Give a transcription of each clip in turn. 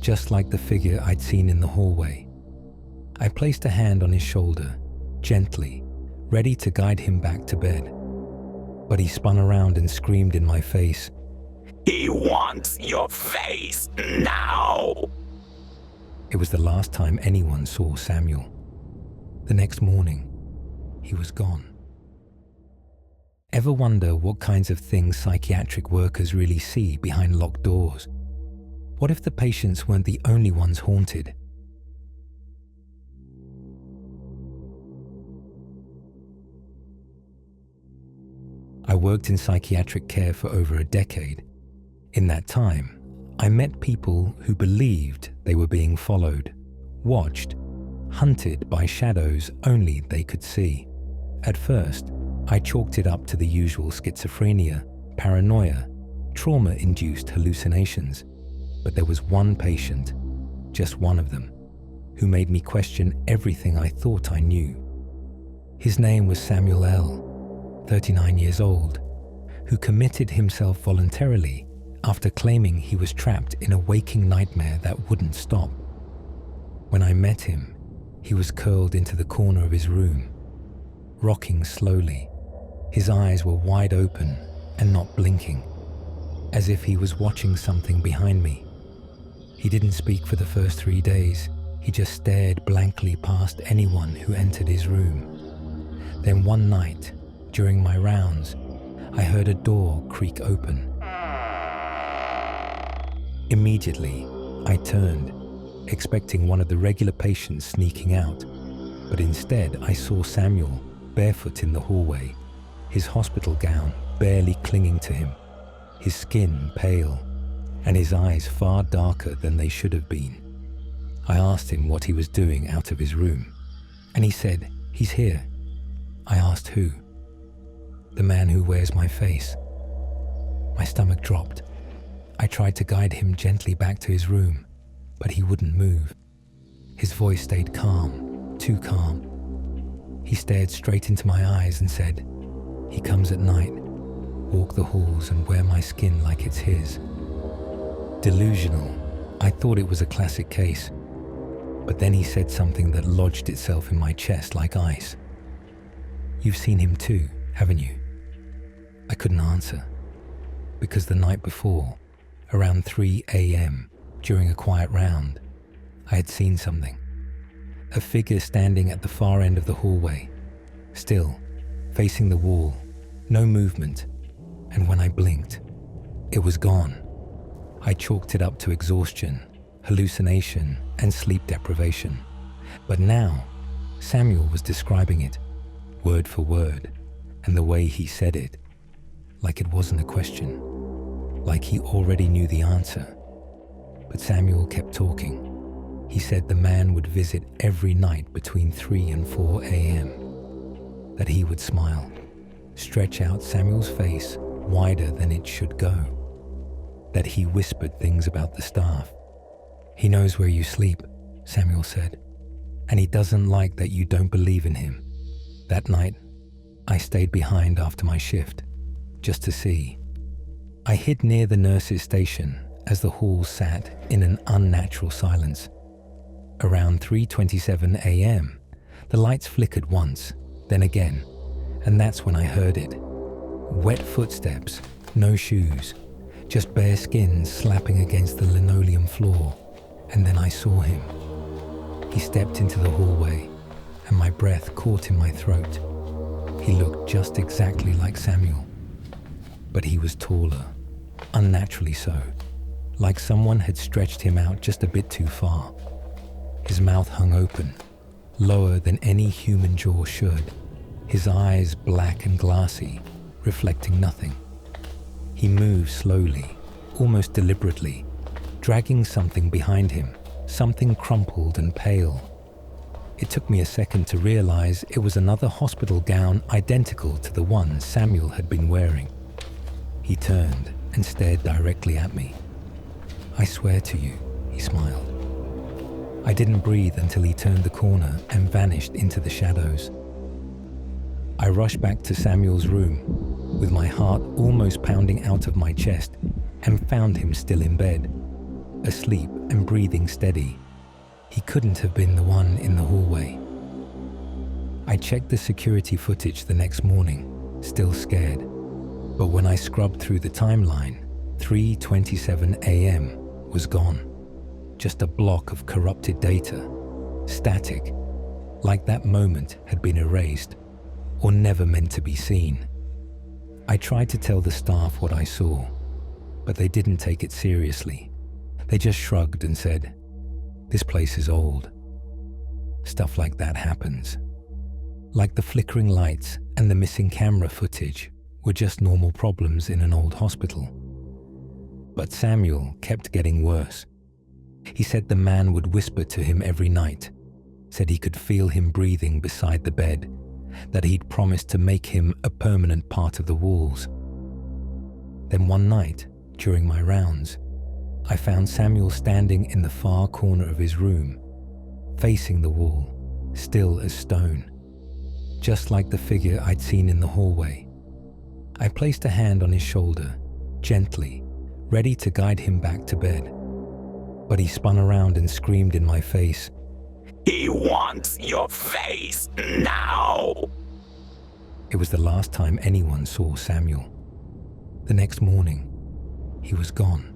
just like the figure I'd seen in the hallway. I placed a hand on his shoulder, gently, ready to guide him back to bed. But he spun around and screamed in my face, "He wants your face now!" It was the last time anyone saw Samuel. The next morning, he was gone. Ever wonder what kinds of things psychiatric workers really see behind locked doors? What if the patients weren't the only ones haunted? I worked in psychiatric care for over a decade. In that time, I met people who believed they were being followed, watched, hunted by shadows only they could see. At first, I chalked it up to the usual schizophrenia, paranoia, trauma-induced hallucinations. But there was one patient, just one of them, who made me question everything I thought I knew. His name was Samuel L., 39 years old, who committed himself voluntarily after claiming he was trapped in a waking nightmare that wouldn't stop. When I met him, he was curled into the corner of his room, rocking slowly. His eyes were wide open and not blinking, as if he was watching something behind me. He didn't speak for the first 3 days. He just stared blankly past anyone who entered his room. Then one night, during my rounds, I heard a door creak open. Immediately, I turned, expecting one of the regular patients sneaking out, but instead I saw Samuel barefoot in the hallway, his hospital gown barely clinging to him, his skin pale, and his eyes far darker than they should have been. I asked him what he was doing out of his room, and he said, "He's here." I asked who. "The man who wears my face." My stomach dropped. I tried to guide him gently back to his room, but he wouldn't move. His voice stayed calm, too calm. He stared straight into my eyes and said, "He comes at night, walk the halls and wear my skin like it's his." Delusional, I thought it was a classic case. But then he said something that lodged itself in my chest like ice. "You've seen him too, haven't you?" I couldn't answer, because the night before, around 3 a.m., during a quiet round, I had seen something. A figure standing at the far end of the hallway, still, facing the wall, no movement, and when I blinked, it was gone. I chalked it up to exhaustion, hallucination, and sleep deprivation. But now, Samuel was describing it, word for word, and the way he said it, like it wasn't a question, like he already knew the answer. But Samuel kept talking. He said the man would visit every night between 3 and 4 a.m., that he would smile, stretch out Samuel's face wider than it should go, that he whispered things about the staff. "He knows where you sleep," Samuel said, "and he doesn't like that you don't believe in him." That night, I stayed behind after my shift, just to see. I hid near the nurse's station as the hall sat in an unnatural silence. Around 3:27 a.m., the lights flickered once, then again, and that's when I heard it. Wet footsteps, no shoes, just bare skin slapping against the linoleum floor, and then I saw him. He stepped into the hallway, and my breath caught in my throat. He looked just exactly like Samuel, but he was taller, unnaturally so, like someone had stretched him out just a bit too far. His mouth hung open, lower than any human jaw should, his eyes black and glassy, reflecting nothing. He moved slowly, almost deliberately, dragging something behind him, something crumpled and pale. It took me a second to realize it was another hospital gown identical to the one Samuel had been wearing. He turned and stared directly at me. "I swear to you," he smiled. I didn't breathe until he turned the corner and vanished into the shadows. I rushed back to Samuel's room, with my heart almost pounding out of my chest, and found him still in bed. asleep and breathing steady. He couldn't have been the one in the hallway. I checked the security footage the next morning, still scared. But when I scrubbed through the timeline, 3:27 a.m. was gone. Just a block of corrupted data, static, like that moment had been erased or never meant to be seen. I tried to tell the staff what I saw, but they didn't take it seriously. They just shrugged and said, "This place is old." Stuff like that happens. Like the flickering lights and the missing camera footage were just normal problems in an old hospital. But Samuel kept getting worse. He said the man would whisper to him every night, said he could feel him breathing beside the bed, that he'd promised to make him a permanent part of the walls. Then one night, during my rounds, I found Samuel standing in the far corner of his room, facing the wall, still as stone, just like the figure I'd seen in the hallway. I placed a hand on his shoulder, gently, ready to guide him back to bed. But he spun around and screamed in my face, "He wants your face now!" It was the last time anyone saw Samuel. The next morning, he was gone.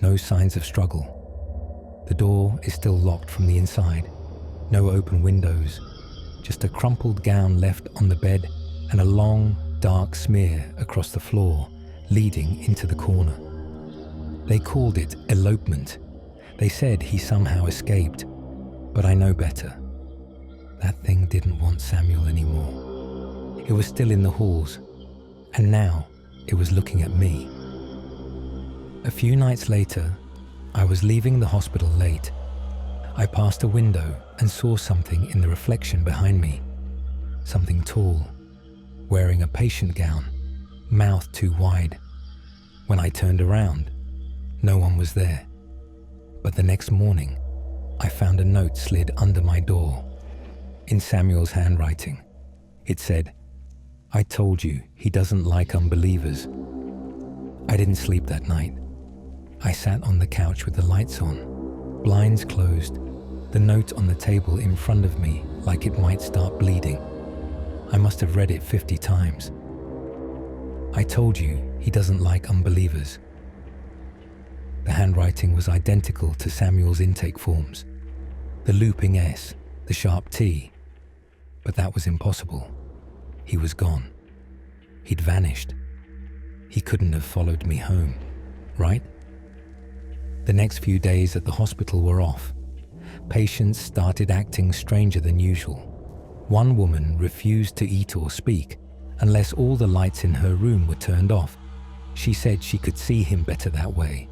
No signs of struggle. The door is still locked from the inside. No open windows. Just a crumpled gown left on the bed and a long, dark smear across the floor leading into the corner. They called it elopement. They said he somehow escaped, but I know better. That thing didn't want Samuel anymore. It was still in the halls, and now it was looking at me. A few nights later, I was leaving the hospital late. I passed a window and saw something in the reflection behind me. Something tall, wearing a patient gown, mouth too wide. When I turned around, no one was there. But the next morning, I found a note slid under my door. In Samuel's handwriting, it said, "I told you he doesn't like unbelievers." I didn't sleep that night. I sat on the couch with the lights on, blinds closed, the note on the table in front of me like it might start bleeding. I must have read it 50 times. "I told you he doesn't like unbelievers." The handwriting was identical to Samuel's intake forms. The looping S, the sharp T. But that was impossible. He was gone. He'd vanished. He couldn't have followed me home, right? The next few days at the hospital were off. Patients started acting stranger than usual. One woman refused to eat or speak unless all the lights in her room were turned off. She said she could see him better that way.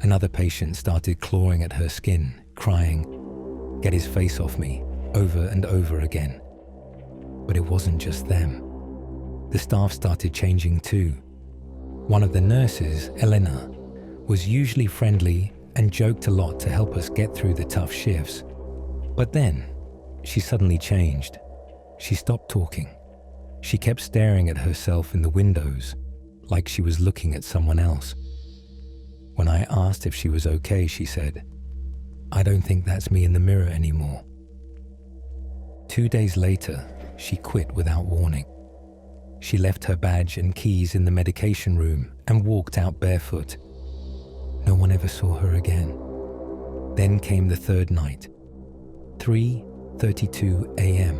Another patient started clawing at her skin, crying, "Get his face off me," over and over again. But it wasn't just them. The staff started changing too. One of the nurses, Elena, was usually friendly and joked a lot to help us get through the tough shifts. But then, she suddenly changed. She stopped talking. She kept staring at herself in the windows, like she was looking at someone else. When I asked if she was okay, she said, "I don't think that's me in the mirror anymore." 2 days later, she quit without warning. She left her badge and keys in the medication room and walked out barefoot. No one ever saw her again. Then came the third night, 3:32 a.m.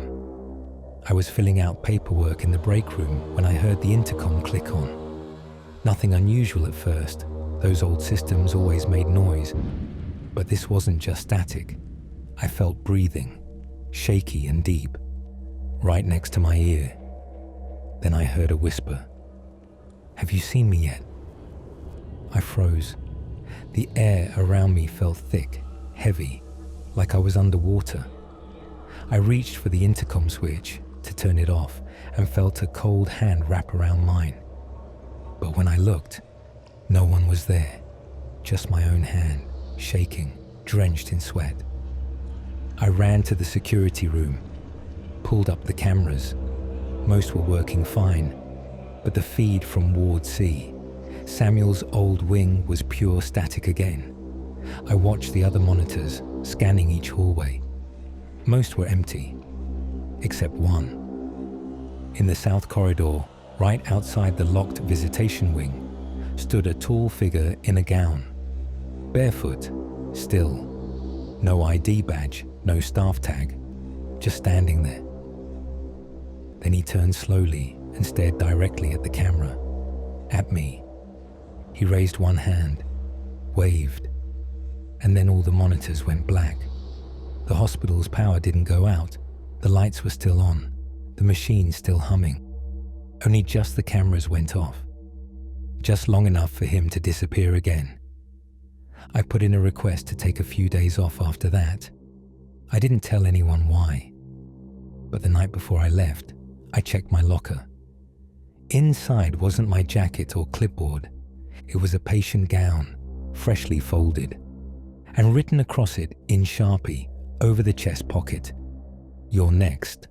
I was filling out paperwork in the break room when I heard the intercom click on. Nothing unusual at first. Those old systems always made noise. But this wasn't just static. I felt breathing, shaky and deep, right next to my ear. Then I heard a whisper. "Have you seen me yet?" I froze. The air around me felt thick, heavy, like I was underwater. I reached for the intercom switch to turn it off and felt a cold hand wrap around mine. But when I looked, no one was there, just my own hand, shaking, drenched in sweat. I ran to the security room, pulled up the cameras. Most were working fine, but the feed from Ward C Samuel's old wing was pure static again. I watched the other monitors, scanning each hallway. Most were empty, except one. In the south corridor, right outside the locked visitation wing, stood a tall figure in a gown. Barefoot, still. No ID badge, no staff tag, just standing there. Then he turned slowly and stared directly at the camera, at me. He raised one hand, waved, and then all the monitors went black. The hospital's power didn't go out. The lights were still on, the machine still humming. Only just the cameras went off, just long enough for him to disappear again. I put in a request to take a few days off after that. I didn't tell anyone why. But the night before I left, I checked my locker. Inside wasn't my jacket or clipboard. It was a patient gown, freshly folded, and written across it in Sharpie over the chest pocket, "You're next."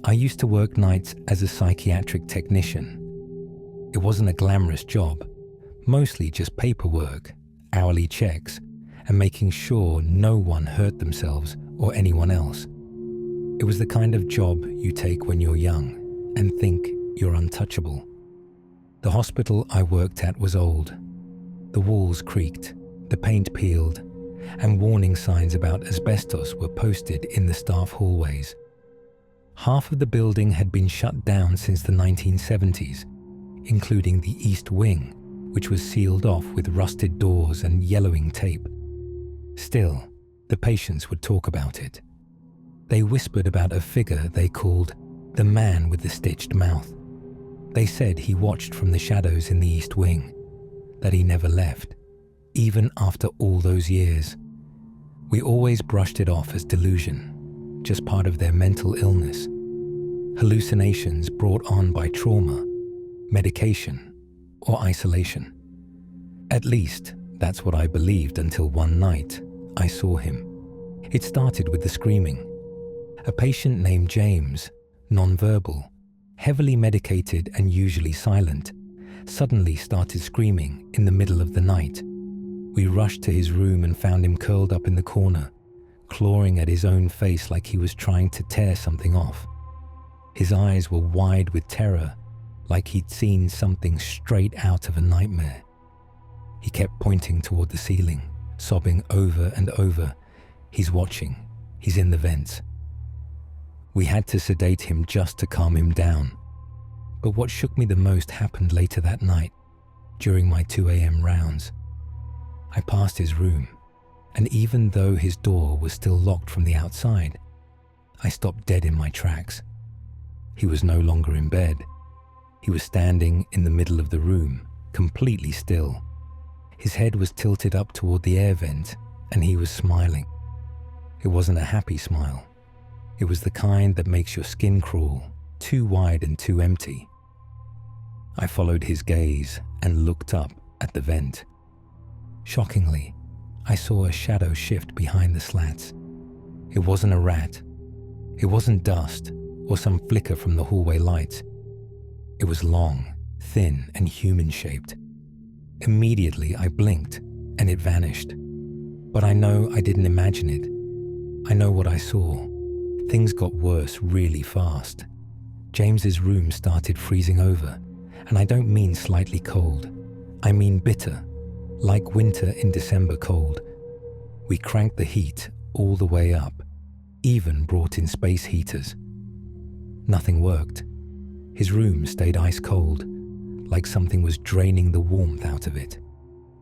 I used to work nights as a psychiatric technician. It wasn't a glamorous job, mostly just paperwork, hourly checks, and making sure no one hurt themselves or anyone else. It was the kind of job you take when you're young and think you're untouchable. The hospital I worked at was old. The walls creaked, the paint peeled, and warning signs about asbestos were posted in the staff hallways. Half of the building had been shut down since the 1970s, including the East Wing, which was sealed off with rusted doors and yellowing tape. Still, the patients would talk about it. They whispered about a figure they called the man with the stitched mouth. They said he watched from the shadows in the East Wing, that he never left, even after all those years. We always brushed it off as delusion, just part of their mental illness, hallucinations brought on by trauma, medication, or isolation. At least, that's what I believed until one night I saw him. It started with the screaming. A patient named James, nonverbal, heavily medicated and usually silent, suddenly started screaming in the middle of the night. We rushed to his room and found him curled up in the corner, clawing at his own face like he was trying to tear something off. His eyes were wide with terror, like he'd seen something straight out of a nightmare. He kept pointing toward the ceiling, sobbing over and over, "He's watching, he's in the vents." We had to sedate him just to calm him down. But what shook me the most happened later that night, during my 2 a.m. rounds. I passed his room, and even though his door was still locked from the outside, I stopped dead in my tracks. He was no longer in bed. He was standing in the middle of the room, completely still. His head was tilted up toward the air vent, and he was smiling. It wasn't a happy smile. It was the kind that makes your skin crawl, too wide and too empty. I followed his gaze and looked up at the vent. Shockingly, I saw a shadow shift behind the slats. It wasn't a rat. It wasn't dust or some flicker from the hallway lights. It was long, thin, and human-shaped. Immediately, I blinked, and it vanished. But I know I didn't imagine it. I know what I saw. Things got worse really fast. James's room started freezing over, and I don't mean slightly cold. I mean bitter, like winter in December cold. We cranked the heat all the way up, even brought in space heaters. Nothing worked. His room stayed ice cold, like something was draining the warmth out of it.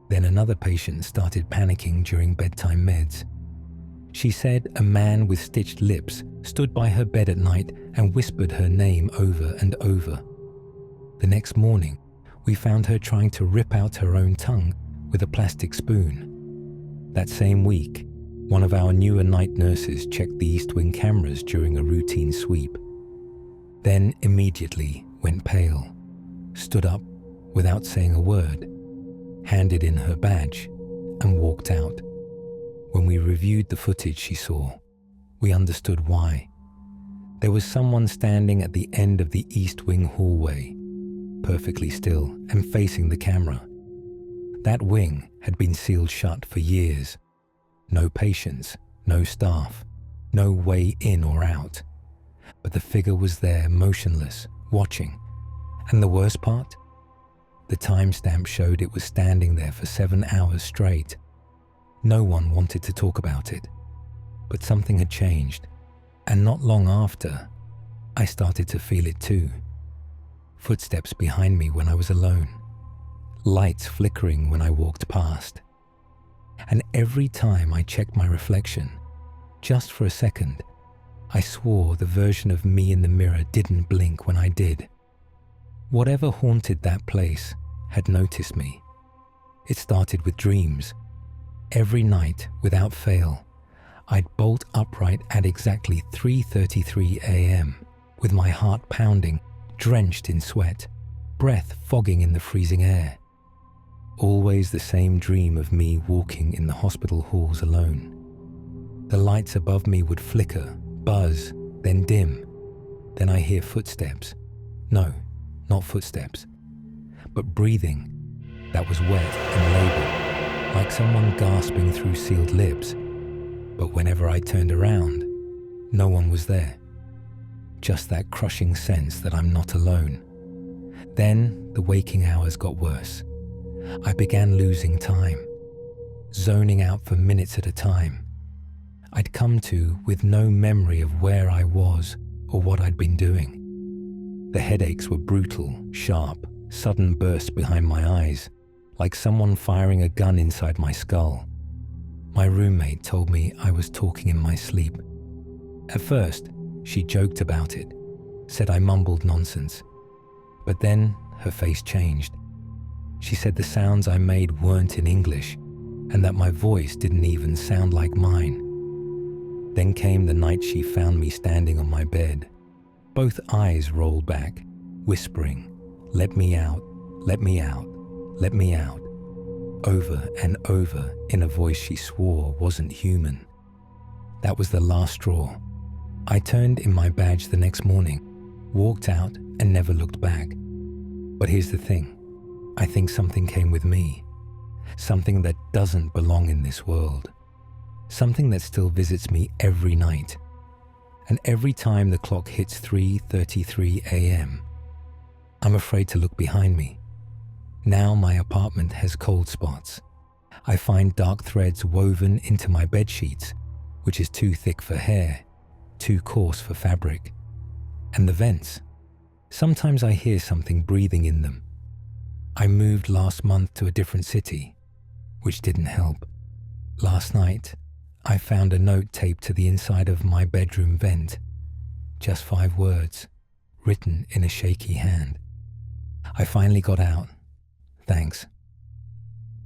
Then another patient started panicking during bedtime meds. She said a man with stitched lips stood by her bed at night and whispered her name over and over. The next morning, we found her trying to rip out her own tongue with a plastic spoon. That same week, one of our newer night nurses checked the East Wing cameras during a routine sweep. Then immediately went pale, stood up without saying a word, handed in her badge, and walked out. When we reviewed the footage she saw, we understood why. There was someone standing at the end of the East Wing hallway, perfectly still and facing the camera. That wing had been sealed shut for years. No patients, no staff, no way in or out. But the figure was there, motionless, watching. And the worst part? The timestamp showed it was standing there for 7 hours straight. No one wanted to talk about it. But something had changed. And not long after, I started to feel it too. Footsteps behind me when I was alone. Lights flickering when I walked past. And every time I checked my reflection, just for a second, I swore the version of me in the mirror didn't blink when I did. Whatever haunted that place had noticed me. It started with dreams. Every night, without fail, I'd bolt upright at exactly 3:33 a.m., with my heart pounding, drenched in sweat, breath fogging in the freezing air. Always the same dream of me walking in the hospital halls alone. The lights above me would flicker, buzz, then dim. Then I hear footsteps. No, not footsteps, but breathing that was wet and labored, like someone gasping through sealed lips. But whenever I turned around, no one was there. Just that crushing sense that I'm not alone. Then the waking hours got worse. I began losing time, zoning out for minutes at a time. I'd come to with no memory of where I was or what I'd been doing. The headaches were brutal, sharp, sudden bursts behind my eyes, like someone firing a gun inside my skull. My roommate told me I was talking in my sleep. At first, she joked about it, said I mumbled nonsense. But then her face changed. She said the sounds I made weren't in English, and that my voice didn't even sound like mine. Then came the night she found me standing on my bed, both eyes rolled back, whispering, "Let me out, let me out, let me out," over and over in a voice she swore wasn't human. That was the last straw. I turned in my badge the next morning, walked out and never looked back. But here's the thing. I think something came with me. Something that doesn't belong in this world. Something that still visits me every night. And every time the clock hits 3:33 a.m., I'm afraid to look behind me. Now my apartment has cold spots. I find dark threads woven into my bed sheets, which is too thick for hair, too coarse for fabric. And the vents. Sometimes I hear something breathing in them. I moved last month to a different city, which didn't help. Last night, I found a note taped to the inside of my bedroom vent. Just 5 words, written in a shaky hand. I finally got out. Thanks.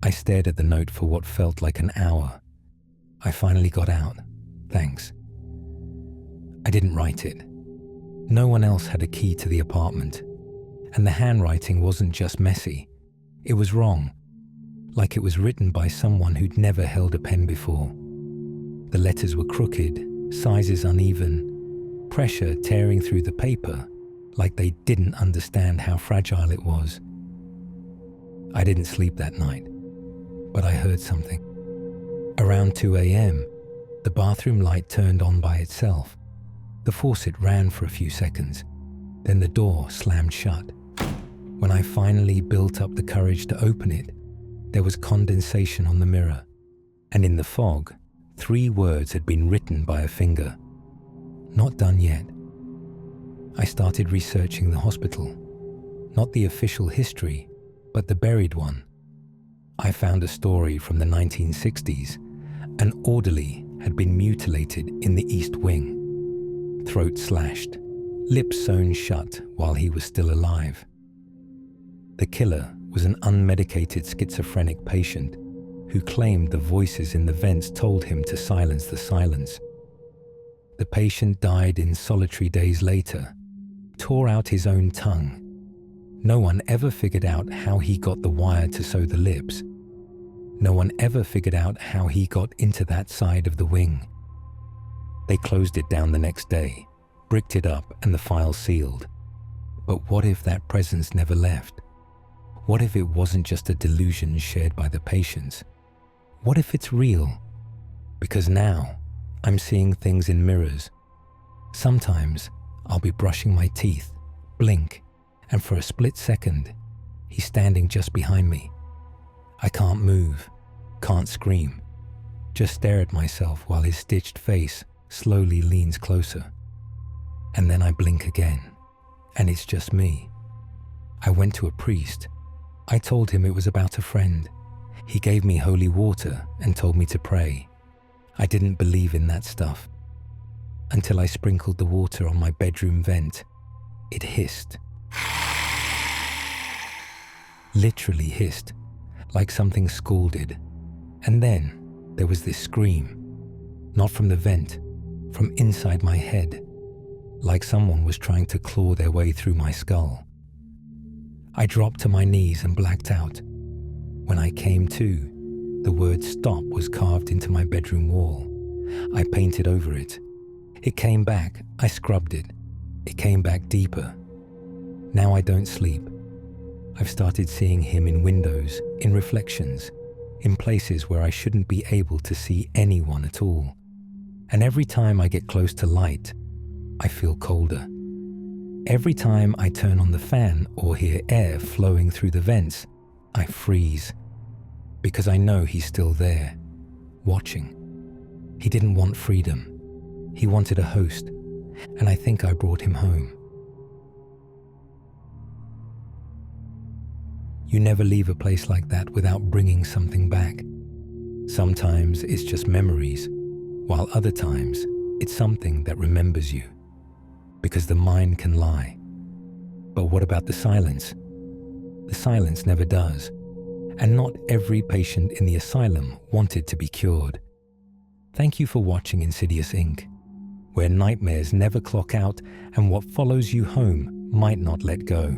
I stared at the note for what felt like an hour. I finally got out. Thanks. I didn't write it. No one else had a key to the apartment. And the handwriting wasn't just messy. It was wrong. Like it was written by someone who'd never held a pen before. The letters were crooked, sizes uneven, pressure tearing through the paper, like they didn't understand how fragile it was. I didn't sleep that night, but I heard something. Around 2 a.m., the bathroom light turned on by itself. The faucet ran for a few seconds, then the door slammed shut. When I finally built up the courage to open it, there was condensation on the mirror, and in the fog, 3 words had been written by a finger. Not done yet. I started researching the hospital, not the official history, but the buried one. I found a story from the 1960s. An orderly had been mutilated in the East Wing, throat slashed, lips sewn shut while he was still alive. The killer was an unmedicated schizophrenic patient who claimed the voices in the vents told him to silence the silence. The patient died in solitary days later, tore out his own tongue. No one ever figured out how he got the wire to sew the lips. No one ever figured out how he got into that side of the wing. They closed it down the next day, bricked it up, and the file sealed. But what if that presence never left? What if it wasn't just a delusion shared by the patients? What if it's real? Because now, I'm seeing things in mirrors. Sometimes, I'll be brushing my teeth, blink, and for a split second, he's standing just behind me. I can't move, can't scream, just stare at myself while his stitched face slowly leans closer. And then I blink again, and it's just me. I went to a priest. I told him it was about a friend. He gave me holy water and told me to pray. I didn't believe in that stuff until I sprinkled the water on my bedroom vent. It hissed. Literally hissed, like something scalded. And then there was this scream, not from the vent, from inside my head, like someone was trying to claw their way through my skull. I dropped to my knees and blacked out. When I came to, the word stop was carved into my bedroom wall. I painted over it. It came back. I scrubbed it. It came back deeper. Now I don't sleep. I've started seeing him in windows, in reflections, in places where I shouldn't be able to see anyone at all. And every time I get close to light, I feel colder. Every time I turn on the fan or hear air flowing through the vents, I freeze. Because I know he's still there, watching. He didn't want freedom. He wanted a host, and I think I brought him home. You never leave a place like that without bringing something back. Sometimes it's just memories, while other times it's something that remembers you. Because the mind can lie. But what about the silence? The silence never does. And not every patient in the asylum wanted to be cured. Thank you for watching Insidious Inc., where nightmares never clock out and what follows you home might not let go.